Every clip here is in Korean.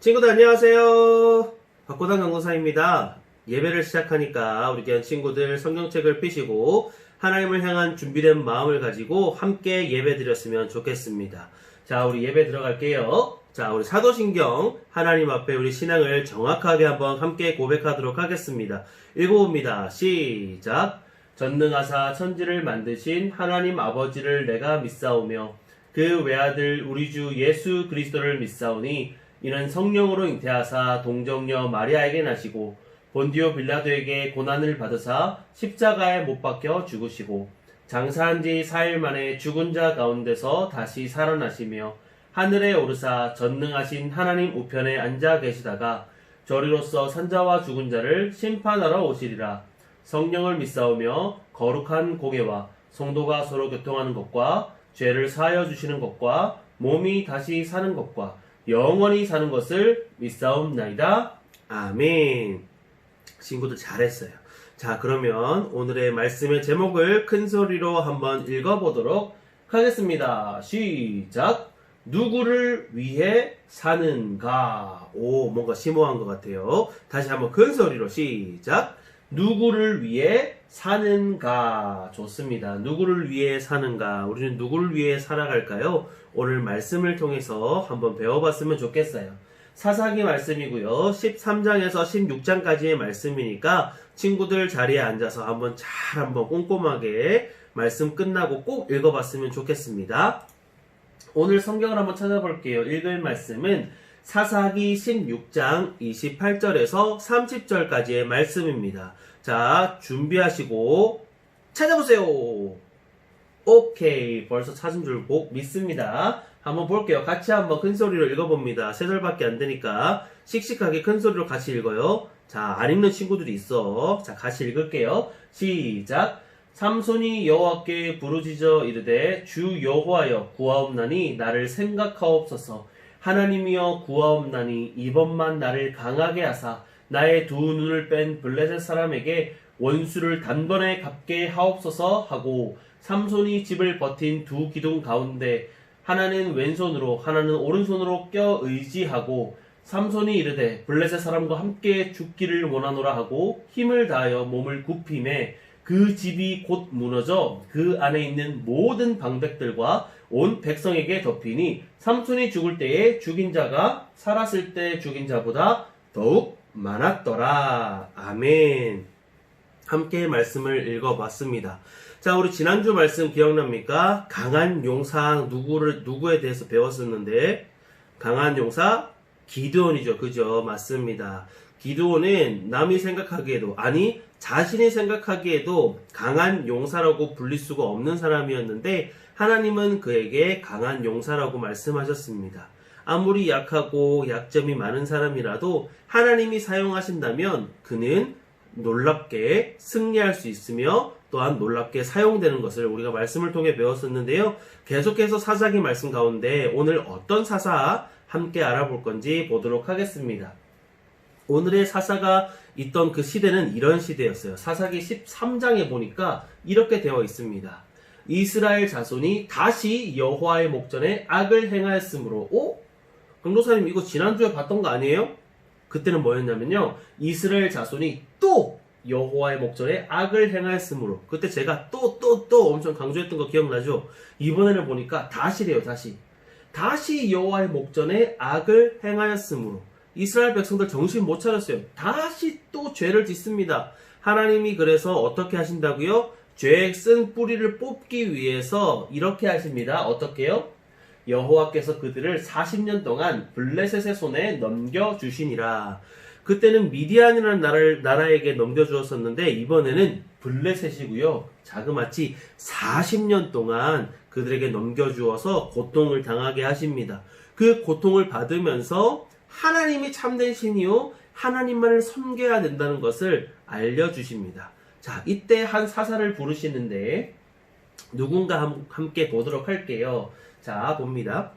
친구들 안녕하세요. 박고단 강도사입니다. 예배를 시작하니까 우리 귀한 친구들 성경책을 펴시고 하나님을 향한 준비된 마음을 가지고 함께 예배 드렸으면 좋겠습니다. 자, 우리 예배 들어갈게요. 자, 우리 사도신경 하나님 앞에 우리 신앙을 정확하게 한번 함께 고백하도록 하겠습니다. 읽어봅니다. 시작. 전능하사 천지를 만드신 하나님 아버지를 내가 믿사오며 그 외아들 우리 주 예수 그리스도를 믿사오니 이는 성령으로 잉태하사 동정녀 마리아에게 나시고 본디오 빌라도에게 고난을 받으사 십자가에 못 박혀 죽으시고 장사한 지 4일 만에 죽은 자 가운데서 다시 살아나시며 하늘에 오르사 전능하신 하나님 우편에 앉아 계시다가 저리로서 산자와 죽은 자를 심판하러 오시리라. 성령을 믿사오며 거룩한 공예와 성도가 서로 교통하는 것과 죄를 사하여 주시는 것과 몸이 다시 사는 것과 영원히 사는 것을 믿사옵나이다. 아멘. 친구들 잘했어요. 자, 그러면 오늘의 말씀의 제목을 큰 소리로 한번 읽어보도록 하겠습니다. 시작. 누구를 위해 사는가? 오, 뭔가 심오한 것 같아요. 다시 한번 큰 소리로 시작. 누구를 위해 사는가? 좋습니다. 누구를 위해 사는가? 우리는 누구를 위해 살아갈까요? 오늘 말씀을 통해서 한번 배워봤으면 좋겠어요. 사사기 말씀이고요. 13장에서 16장까지의 말씀이니까 친구들 자리에 앉아서 한번 꼼꼼하게 말씀 끝나고 꼭 읽어봤으면 좋겠습니다. 오늘 성경을 한번 찾아볼게요. 읽을 말씀은 사사기 16장 28절에서 30절까지의 말씀입니다. 자, 준비하시고 찾아보세요. 오케이, 벌써 찾은 줄 믿습니다. 한번 볼게요. 같이 한번 큰 소리로 읽어봅니다. 3절밖에 안 되니까 씩씩하게 큰 소리로 같이 읽어요. 자, 안 읽는 친구들이 있어. 자, 같이 읽을게요. 시작. 삼손이 여호와께 부르짖어 이르되 주 여호와여 구하옵나니 나를 생각하옵소서. 하나님이여 구하옵나니 이번만 나를 강하게 하사 나의 두 눈을 뺀 블레셋 사람에게 원수를 단번에 갚게 하옵소서 하고 삼손이 집을 버틴 두 기둥 가운데 하나는 왼손으로 하나는 오른손으로 껴 의지하고 삼손이 이르되 블레셋 사람과 함께 죽기를 원하노라 하고 힘을 다하여 몸을 굽힘에 그 집이 곧 무너져 그 안에 있는 모든 방백들과 온 백성에게 덮이니 삼손이 죽을 때에 죽인 자가 살았을 때 죽인 자보다 더욱 많았더라. 아멘. 함께 말씀을 읽어봤습니다. 자, 우리 지난주 말씀 기억납니까? 강한 용사 누구에 대해서 배웠었는데 강한 용사 기드온이죠. 그죠? 맞습니다. 기드온은 남이 생각하기에도 자신이 생각하기에도 강한 용사라고 불릴 수가 없는 사람이었는데 하나님은 그에게 강한 용사라고 말씀하셨습니다. 아무리 약하고 약점이 많은 사람이라도 하나님이 사용하신다면 그는 놀랍게 승리할 수 있으며 또한 놀랍게 사용되는 것을 우리가 말씀을 통해 배웠었는데요. 계속해서 사사기 말씀 가운데 오늘 어떤 사사 함께 알아볼 건지 보도록 하겠습니다. 오늘의 사사가 있던 그 시대는 이런 시대였어요. 사사기 13장에 보니까 이렇게 되어 있습니다. 이스라엘 자손이 다시 여호와의 목전에 악을 행하였으므로 강도사님 이거 지난주에 봤던 거 아니에요? 그때는 뭐였냐면요. 이스라엘 자손이 또 여호와의 목전에 악을 행하였으므로 그때 제가 또 엄청 강조했던 거 기억나죠? 이번에는 보니까 다시래요. 다시 여호와의 목전에 악을 행하였으므로 이스라엘 백성들 정신 못 차렸어요. 다시 또 죄를 짓습니다. 하나님이 그래서 어떻게 하신다고요? 죄에 쓴 뿌리를 뽑기 위해서 이렇게 하십니다. 어떻게요? 여호와께서 그들을 40년 동안 블레셋의 손에 넘겨주시니라. 그때는 미디안이라는 나라에게 넘겨주었었는데 이번에는 블레셋이고요. 자그마치 40년 동안 그들에게 넘겨주어서 고통을 당하게 하십니다. 그 고통을 받으면서 하나님이 참된 신이요 하나님만을 섬겨야 된다는 것을 알려주십니다. 자, 이때 한 사사를 부르시는데 누군가 함께 보도록 할게요. 자, 봅니다.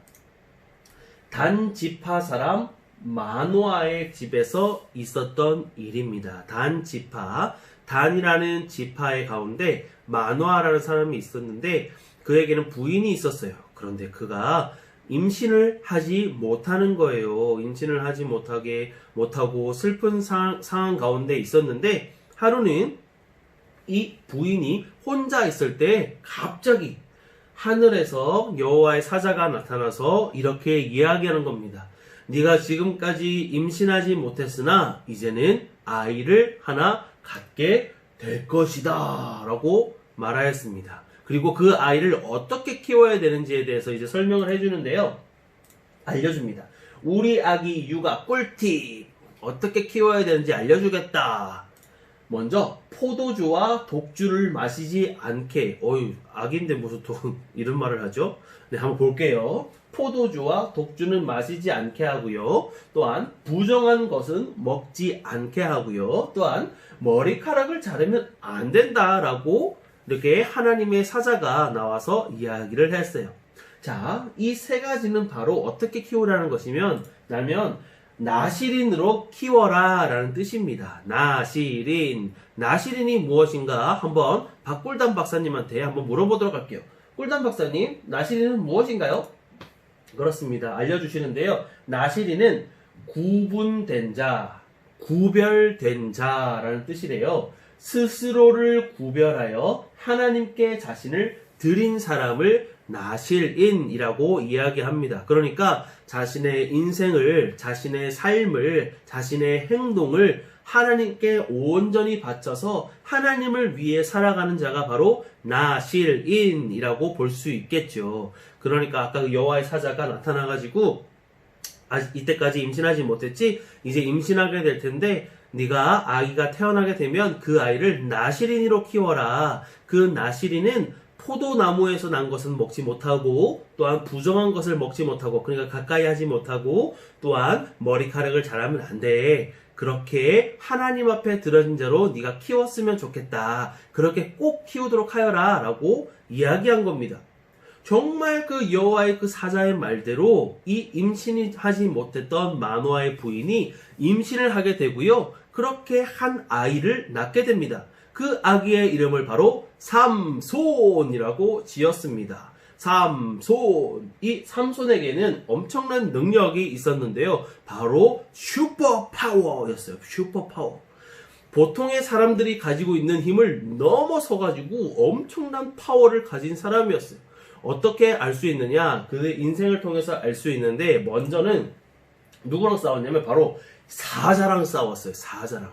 단 지파 사람 마노아의 집에서 있었던 일입니다. 단이라는 지파의 가운데 마노아라는 사람이 있었는데 그에게는 부인이 있었어요. 그런데 그가 임신을 하지 못하는 거예요. 임신을 하지 못하고 슬픈 상황 가운데 있었는데, 하루는 이 부인이 혼자 있을 때 갑자기 하늘에서 여호와의 사자가 나타나서 이렇게 이야기하는 겁니다. 네가 지금까지 임신하지 못했으나 이제는 아이를 하나 갖게 될 것이다 라고 말하였습니다. 그리고 그 아이를 어떻게 키워야 되는지에 대해서 이제 설명을 해주는데요. 알려줍니다. 우리 아기 육아 꿀팁! 어떻게 키워야 되는지 알려주겠다. 먼저 포도주와 독주를 마시지 않게. 아기인데 무슨 이런 말을 하죠? 네, 한번 볼게요. 포도주와 독주는 마시지 않게 하고요. 또한 부정한 것은 먹지 않게 하고요. 또한 머리카락을 자르면 안 된다라고 이렇게 하나님의 사자가 나와서 이야기를 했어요. 자, 이 세 가지는 바로 어떻게 키우라는 것이면, 나시린으로 키워라 라는 뜻입니다. 나시린이 무엇인가 한번 박꿀담 박사님한테 한번 물어보도록 할게요. 꿀담 박사님, 나시린은 무엇인가요? 그렇습니다. 알려주시는데요. 나시린은 구분된 자, 구별된 자라는 뜻이래요. 스스로를 구별하여 하나님께 자신을 드린 사람을 나실인이라고 이야기합니다. 그러니까 자신의 인생을, 자신의 삶을, 자신의 행동을 하나님께 온전히 바쳐서 하나님을 위해 살아가는 자가 바로 나실인이라고 볼 수 있겠죠. 그러니까 아까 그 여호와의 사자가 나타나가지고 이때까지 임신하지 못했지? 이제 임신하게 될 텐데 네가 아기가 태어나게 되면 그 아이를 나시린이로 키워라. 그 나시린은 포도나무에서 난 것은 먹지 못하고, 또한 부정한 것을 먹지 못하고, 그러니까 가까이 하지 못하고, 또한 머리카락을 자르면 안 돼. 그렇게 하나님 앞에 들어진 자로 네가 키웠으면 좋겠다. 그렇게 꼭 키우도록 하여라 라고 이야기한 겁니다. 정말 그 여호와의 그 사자의 말대로 이 임신이 하지 못했던 마노아의 부인이 임신을 하게 되고요. 그렇게 한 아이를 낳게 됩니다. 그 아기의 이름을 바로 삼손이라고 지었습니다. 삼손. 이 삼손에게는 엄청난 능력이 있었는데요. 바로 슈퍼파워였어요. 슈퍼파워. 보통의 사람들이 가지고 있는 힘을 넘어서가지고 엄청난 파워를 가진 사람이었어요. 어떻게 알 수 있느냐? 그의 인생을 통해서 알 수 있는데, 먼저는 누구랑 싸웠냐면 바로 사자랑 싸웠어요. 사자랑.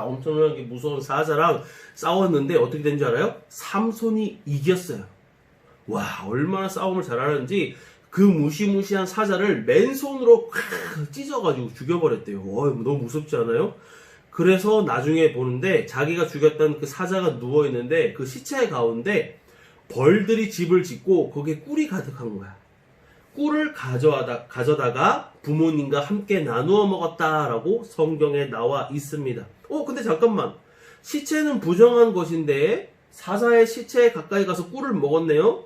엄청나게 무서운 사자랑 싸웠는데 어떻게 된 줄 알아요? 삼손이 이겼어요. 와, 얼마나 싸움을 잘하는지 그 무시무시한 사자를 맨손으로 찢어가지고 죽여버렸대요. 너무 무섭지 않아요? 그래서 나중에 보는데 자기가 죽였던 그 사자가 누워있는데 그 시체 가운데 벌들이 집을 짓고 거기에 꿀이 가득한 거야. 꿀을 가져다가 부모님과 함께 나누어 먹었다라고 성경에 나와 있습니다. 근데 잠깐만. 시체는 부정한 것인데 사자의 시체에 가까이 가서 꿀을 먹었네요.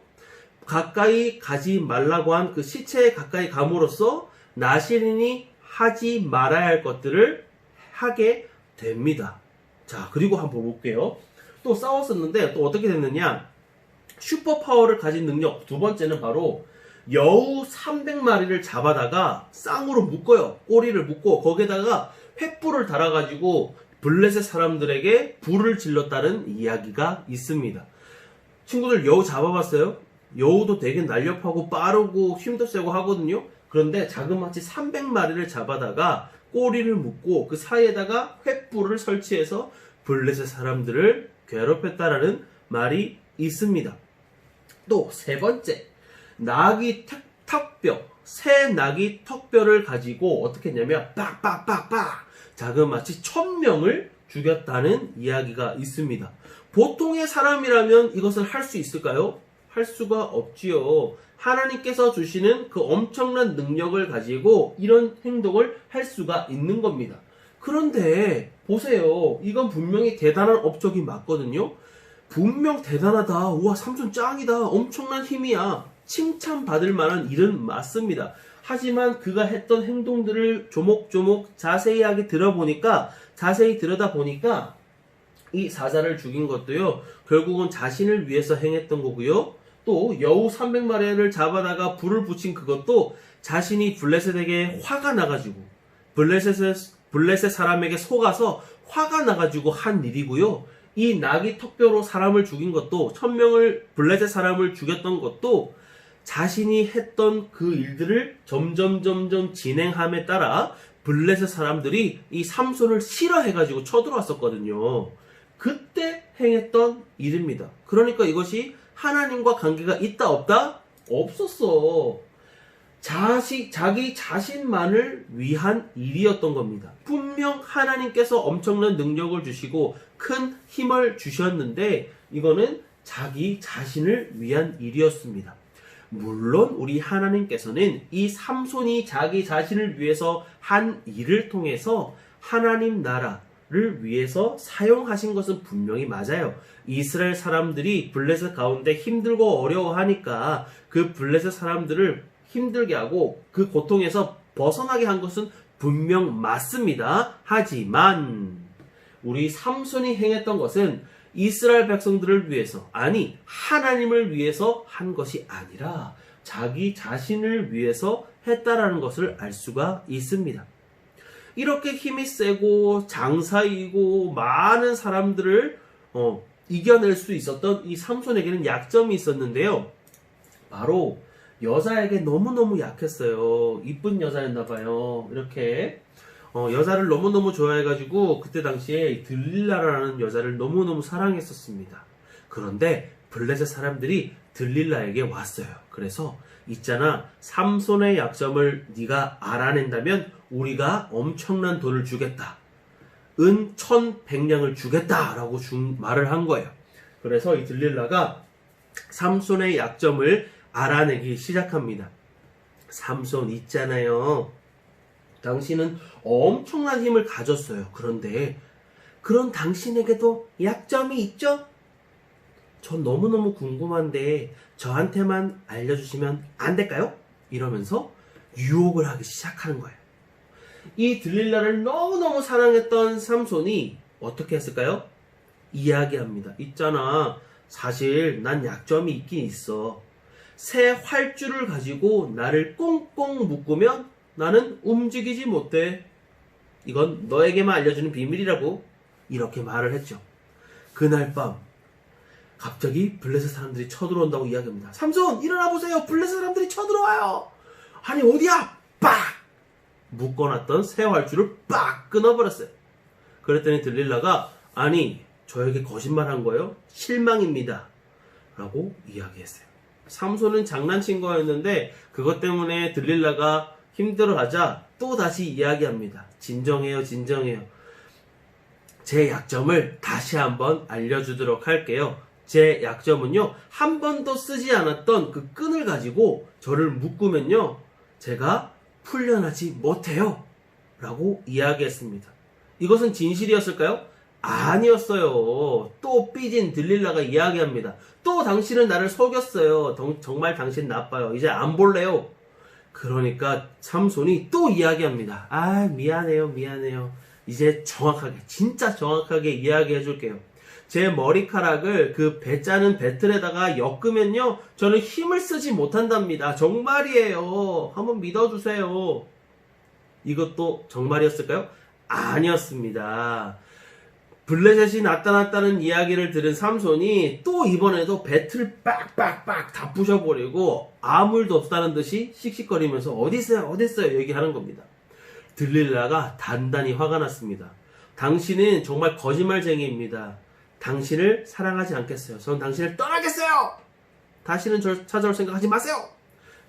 가까이 가지 말라고 한 그 시체에 가까이 감으로써 나시린이 하지 말아야 할 것들을 하게 됩니다. 자, 그리고 한번 볼게요. 또 싸웠었는데 또 어떻게 됐느냐. 슈퍼파워를 가진 능력 두 번째는 바로 여우 300마리를 잡아다가 쌍으로 묶어요. 꼬리를 묶고 거기에다가 횃불을 달아가지고 블레셋 사람들에게 불을 질렀다는 이야기가 있습니다. 친구들, 여우 잡아봤어요? 여우도 되게 날렵하고 빠르고 힘도 세고 하거든요. 그런데 자그마치 300마리를 잡아다가 꼬리를 묶고 그 사이에다가 횃불을 설치해서 블레셋 사람들을 괴롭혔다라는 말이 있습니다. 또 세 번째, 나귀 턱뼈, 새 나귀 턱뼈를 가지고 어떻게 했냐면 빡빡빡빡 자그마치 1000명을 죽였다는 이야기가 있습니다. 보통의 사람이라면 이것을 할 수 있을까요? 할 수가 없지요. 하나님께서 주시는 그 엄청난 능력을 가지고 이런 행동을 할 수가 있는 겁니다. 그런데 보세요. 이건 분명히 대단한 업적이 맞거든요. 분명 대단하다. 우와, 삼손 짱이다. 엄청난 힘이야. 칭찬받을 만한 일은 맞습니다. 하지만 그가 했던 행동들을 조목조목 자세히 들여다보니까 이 사자를 죽인 것도요, 결국은 자신을 위해서 행했던 거고요. 또 여우 300마리를 잡아다가 불을 붙인 그것도 자신이 블레셋에게 화가 나가지고 블레셋 사람에게 속아서 화가 나가지고 한 일이고요. 이 나귀 턱뼈로 사람을 죽인 것도 1000명을 블레셋 사람을 죽였던 것도 자신이 했던 그 일들을 점점 진행함에 따라 블레셋 사람들이 이 삼손을 싫어해가지고 쳐들어왔었거든요. 그때 행했던 일입니다. 그러니까 이것이 하나님과 관계가 있다 없다? 없었어. 자기 자신만을 위한 일이었던 겁니다. 분명 하나님께서 엄청난 능력을 주시고 큰 힘을 주셨는데 이거는 자기 자신을 위한 일이었습니다. 물론 우리 하나님께서는 이 삼손이 자기 자신을 위해서 한 일을 통해서 하나님 나라를 위해서 사용하신 것은 분명히 맞아요. 이스라엘 사람들이 블레셋 가운데 힘들고 어려워하니까 그 블레셋 사람들을 힘들게 하고 그 고통에서 벗어나게 한 것은 분명 맞습니다. 하지만 우리 삼손이 행했던 것은 이스라엘 백성들을 위해서, 아니 하나님을 위해서 한 것이 아니라 자기 자신을 위해서 했다라는 것을 알 수가 있습니다. 이렇게 힘이 세고 장사이고 많은 사람들을 이겨낼 수 있었던 이 삼손에게는 약점이 있었는데요. 바로 여자에게 너무너무 약했어요. 이쁜 여자였나봐요. 이렇게 여자를 너무너무 좋아해가지고 그때 당시에 들릴라라는 여자를 너무너무 사랑했었습니다. 그런데 블레셋 사람들이 들릴라에게 왔어요. 그래서 있잖아, 삼손의 약점을 네가 알아낸다면 우리가 엄청난 돈을 주겠다. 은 1100냥을 주겠다라고 말을 한 거예요. 그래서 이 들릴라가 삼손의 약점을 알아내기 시작합니다. 삼손 있잖아요. 당신은 엄청난 힘을 가졌어요. 그런데 그런 당신에게도 약점이 있죠? 전 너무너무 궁금한데 저한테만 알려주시면 안 될까요? 이러면서 유혹을 하기 시작하는 거예요. 이 들릴라를 너무너무 사랑했던 삼손이 어떻게 했을까요? 이야기합니다. 있잖아, 사실 난 약점이 있긴 있어. 새 활주를 가지고 나를 꽁꽁 묶으면 나는 움직이지 못해. 이건 너에게만 알려주는 비밀이라고. 이렇게 말을 했죠. 그날 밤 갑자기 블레셋 사람들이 쳐들어온다고 이야기합니다. 삼손 일어나 보세요. 블레셋 사람들이 쳐들어와요. 아니 어디야? 빡! 묶어놨던 새 활주를 빡! 끊어버렸어요. 그랬더니 들릴라가 아니 저에게 거짓말한 거예요? 실망입니다. 라고 이야기했어요. 삼손은 장난친 거였는데 그것 때문에 들릴라가 힘들어하자 또 다시 이야기합니다. 진정해요. 제 약점을 다시 한번 알려주도록 할게요. 제 약점은요, 한 번도 쓰지 않았던 그 끈을 가지고 저를 묶으면요, 제가 풀려나지 못해요. 라고 이야기했습니다. 이것은 진실이었을까요? 아니었어요. 또 삐진 들릴라가 이야기합니다. 또 당신은 나를 속였어요. 정말 당신 나빠요. 이제 안 볼래요. 그러니까 삼손이 또 이야기합니다. 아, 미안해요. 이제 정확하게, 진짜 정확하게 이야기해 줄게요. 제 머리카락을 그 배 짜는 배틀에다가 엮으면요, 저는 힘을 쓰지 못한답니다. 정말이에요. 한번 믿어주세요. 이것도 정말이었을까요? 아니었습니다. 블레셋이 나타났다는 이야기를 들은 삼손이 또 이번에도 배틀을 빡빡빡 다 부셔버리고 아무 일도 없다는 듯이 씩씩거리면서 어딨어요 얘기하는 겁니다. 들릴라가 단단히 화가 났습니다. 당신은 정말 거짓말쟁이입니다. 당신을 사랑하지 않겠어요. 전 당신을 떠나겠어요. 다시는 저를 찾아올 생각하지 마세요.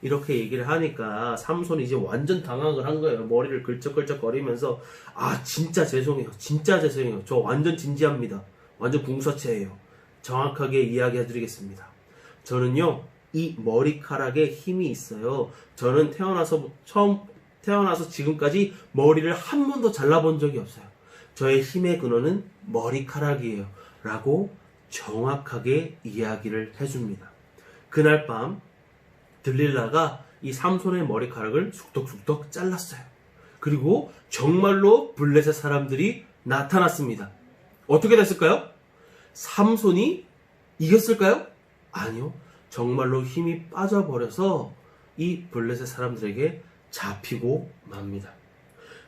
이렇게 얘기를 하니까 삼손이 이제 완전 당황을 한 거예요. 머리를 걸쩍걸쩍거리면서 아 진짜 죄송해요. 저 완전 진지합니다. 완전 궁서체예요. 정확하게 이야기해드리겠습니다. 저는요, 이 머리카락에 힘이 있어요. 저는 태어나서 지금까지 머리를 한 번도 잘라본 적이 없어요. 저의 힘의 근원은 머리카락이에요. 라고 정확하게 이야기를 해줍니다. 그날 밤 들릴라가 이 삼손의 머리카락을 쑥덕쑥덕 잘랐어요. 그리고 정말로 블레셋 사람들이 나타났습니다. 어떻게 됐을까요? 삼손이 이겼을까요? 아니요. 정말로 힘이 빠져버려서 이 블레셋 사람들에게 잡히고 맙니다.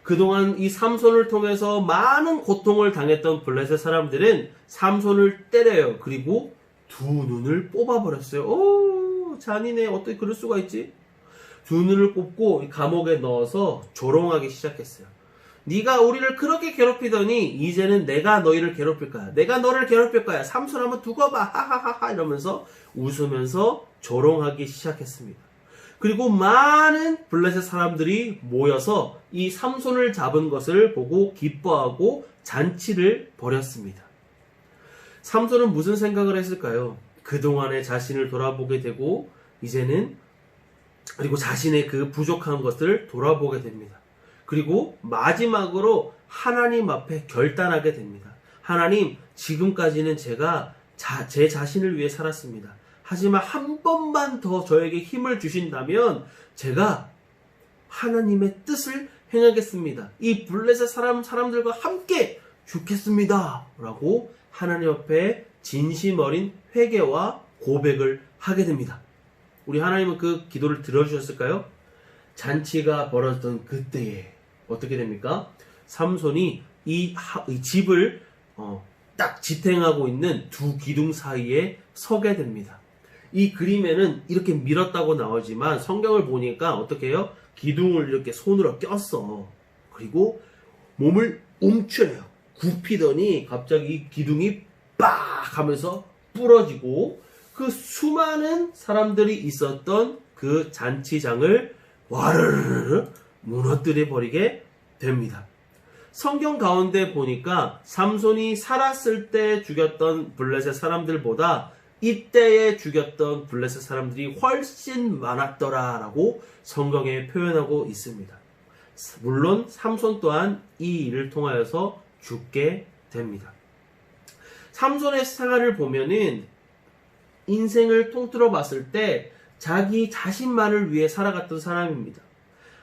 그동안 이 삼손을 통해서 많은 고통을 당했던 블레셋 사람들은 삼손을 때려요. 그리고 두 눈을 뽑아버렸어요. 오, 잔인해. 어떻게 그럴 수가 있지? 두 눈을 뽑고 감옥에 넣어서 조롱하기 시작했어요. 네가 우리를 그렇게 괴롭히더니 이제는 내가 너희를 괴롭힐 거야. 내가 너를 괴롭힐 거야. 삼손 한번 두고 봐. 하하하하 이러면서 웃으면서 조롱하기 시작했습니다. 그리고 많은 블레셋 사람들이 모여서 이 삼손을 잡은 것을 보고 기뻐하고 잔치를 벌였습니다. 삼손은 무슨 생각을 했을까요? 그동안의 자신을 돌아보게 되고 이제는 그리고 자신의 그 부족한 것을 돌아보게 됩니다. 그리고 마지막으로 하나님 앞에 결단하게 됩니다. 하나님, 지금까지는 제가 제 자신을 위해 살았습니다. 하지만 한 번만 더 저에게 힘을 주신다면 제가 하나님의 뜻을 행하겠습니다. 이 블레셋 사람들과 함께 죽겠습니다. 라고 하나님 앞에 진심 어린 회개와 고백을 하게 됩니다. 우리 하나님은 그 기도를 들어주셨을까요? 잔치가 벌어졌던 그때에 어떻게 됩니까? 삼손이 이 집을 딱 지탱하고 있는 두 기둥 사이에 서게 됩니다. 이 그림에는 이렇게 밀었다고 나오지만 성경을 보니까 어떻게 해요? 기둥을 이렇게 손으로 꼈어. 그리고 몸을 움츠려요. 굽히더니 갑자기 이 기둥이 빡 하면서 부러지고 그 수많은 사람들이 있었던 그 잔치장을 와르르 무너뜨려 버리게 됩니다. 성경 가운데 보니까 삼손이 살았을 때 죽였던 블레셋 사람들보다 이때에 죽였던 블레셋 사람들이 훨씬 많았더라라고 성경에 표현하고 있습니다. 물론 삼손 또한 이 일을 통하여서 죽게 됩니다. 삼손의 생활을 보면은 인생을 통틀어 봤을 때 자기 자신만을 위해 살아갔던 사람입니다.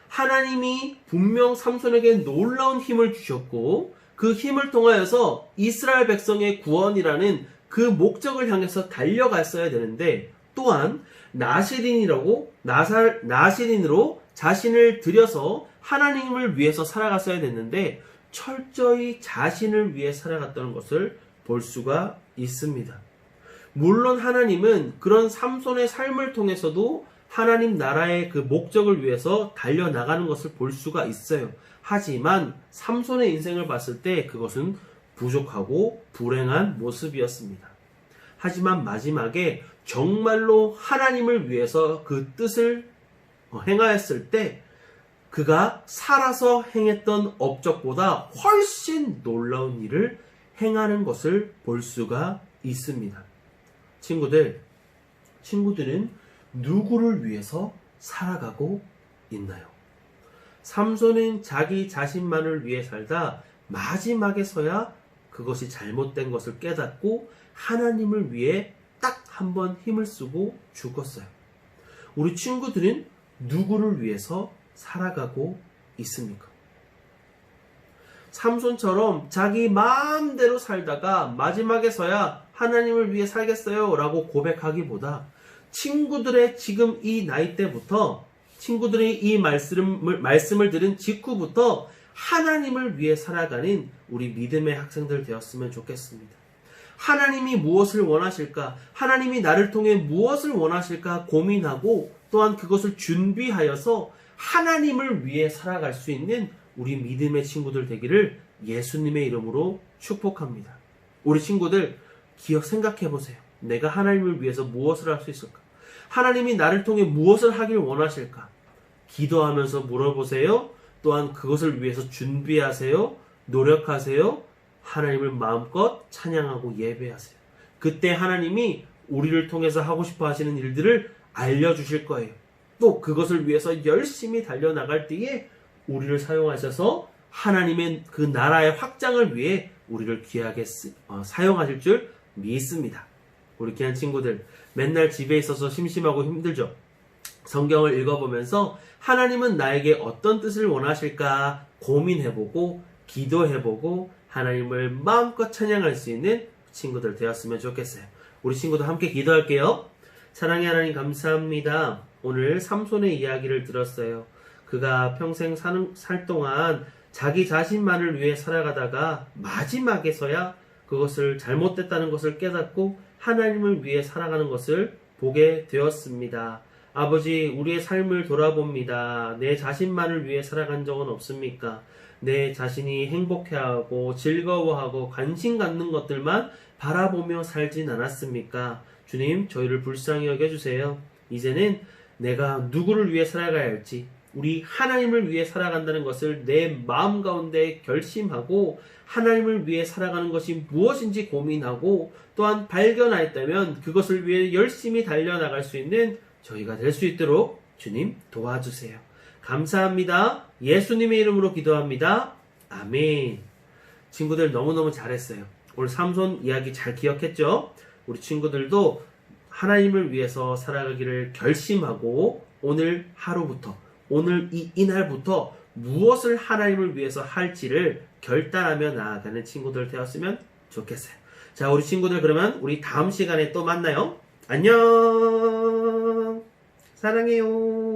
하나님이 분명 삼손에게 놀라운 힘을 주셨고 그 힘을 통하여서 이스라엘 백성의 구원이라는 그 목적을 향해서 달려갔어야 되는데 또한 나시린으로 자신을 들여서 하나님을 위해서 살아갔어야 됐는데 철저히 자신을 위해 살아갔다는 것을 볼 수가 있습니다. 물론 하나님은 그런 삼손의 삶을 통해서도 하나님 나라의 그 목적을 위해서 달려나가는 것을 볼 수가 있어요. 하지만 삼손의 인생을 봤을 때 그것은 부족하고 불행한 모습이었습니다. 하지만 마지막에 정말로 하나님을 위해서 그 뜻을 행하였을 때 그가 살아서 행했던 업적보다 훨씬 놀라운 일을 행하는 것을 볼 수가 있습니다. 친구들은 누구를 위해서 살아가고 있나요? 삼손은 자기 자신만을 위해 살다 마지막에서야 그것이 잘못된 것을 깨닫고 하나님을 위해 딱 한 번 힘을 쓰고 죽었어요. 우리 친구들은 누구를 위해서 살아가고 있습니까? 삼손처럼 자기 마음대로 살다가 마지막에서야 하나님을 위해 살겠어요 라고 고백하기보다 친구들의 지금 이 나이 때부터 친구들이 이 말씀을 들은 직후부터 하나님을 위해 살아가는 우리 믿음의 학생들 되었으면 좋겠습니다. 하나님이 무엇을 원하실까? 하나님이 나를 통해 무엇을 원하실까 고민하고 또한 그것을 준비하여서 하나님을 위해 살아갈 수 있는 우리 믿음의 친구들 되기를 예수님의 이름으로 축복합니다. 우리 친구들 생각해 보세요. 내가 하나님을 위해서 무엇을 할 수 있을까? 하나님이 나를 통해 무엇을 하길 원하실까? 기도하면서 물어보세요. 또한 그것을 위해서 준비하세요. 노력하세요. 하나님을 마음껏 찬양하고 예배하세요. 그때 하나님이 우리를 통해서 하고 싶어 하시는 일들을 알려주실 거예요. 또 그것을 위해서 열심히 달려나갈 때에 우리를 사용하셔서 하나님의 그 나라의 확장을 위해 우리를 귀하게 사용하실 줄 믿습니다. 우리 귀한 친구들, 맨날 집에 있어서 심심하고 힘들죠? 성경을 읽어보면서 하나님은 나에게 어떤 뜻을 원하실까 고민해보고 기도해보고 하나님을 마음껏 찬양할 수 있는 친구들 되었으면 좋겠어요. 우리 친구도 함께 기도할게요. 사랑의 하나님 감사합니다. 오늘 삼손의 이야기를 들었어요. 그가 평생 살 동안 자기 자신만을 위해 살아가다가 마지막에서야 그것을 잘못됐다는 것을 깨닫고 하나님을 위해 살아가는 것을 보게 되었습니다. 아버지, 우리의 삶을 돌아봅니다. 내 자신만을 위해 살아간 적은 없습니까? 내 자신이 행복해하고 즐거워하고 관심 갖는 것들만 바라보며 살진 않았습니까? 주님, 저희를 불쌍히 여겨주세요. 이제는 내가 누구를 위해 살아가야 할지, 우리 하나님을 위해 살아간다는 것을 내 마음 가운데 결심하고 하나님을 위해 살아가는 것이 무엇인지 고민하고 또한 발견하였다면 그것을 위해 열심히 달려나갈 수 있는 저희가 될 수 있도록 주님 도와주세요. 감사합니다. 예수님의 이름으로 기도합니다. 아멘. 친구들 너무너무 잘했어요. 오늘 삼손 이야기 잘 기억했죠? 우리 친구들도 하나님을 위해서 살아가기를 결심하고 오늘 하루부터, 오늘 이날부터 무엇을 하나님을 위해서 할지를 결단하며 나아가는 친구들 되었으면 좋겠어요. 자, 우리 친구들 그러면 우리 다음 시간에 또 만나요. 안녕. 사랑해요.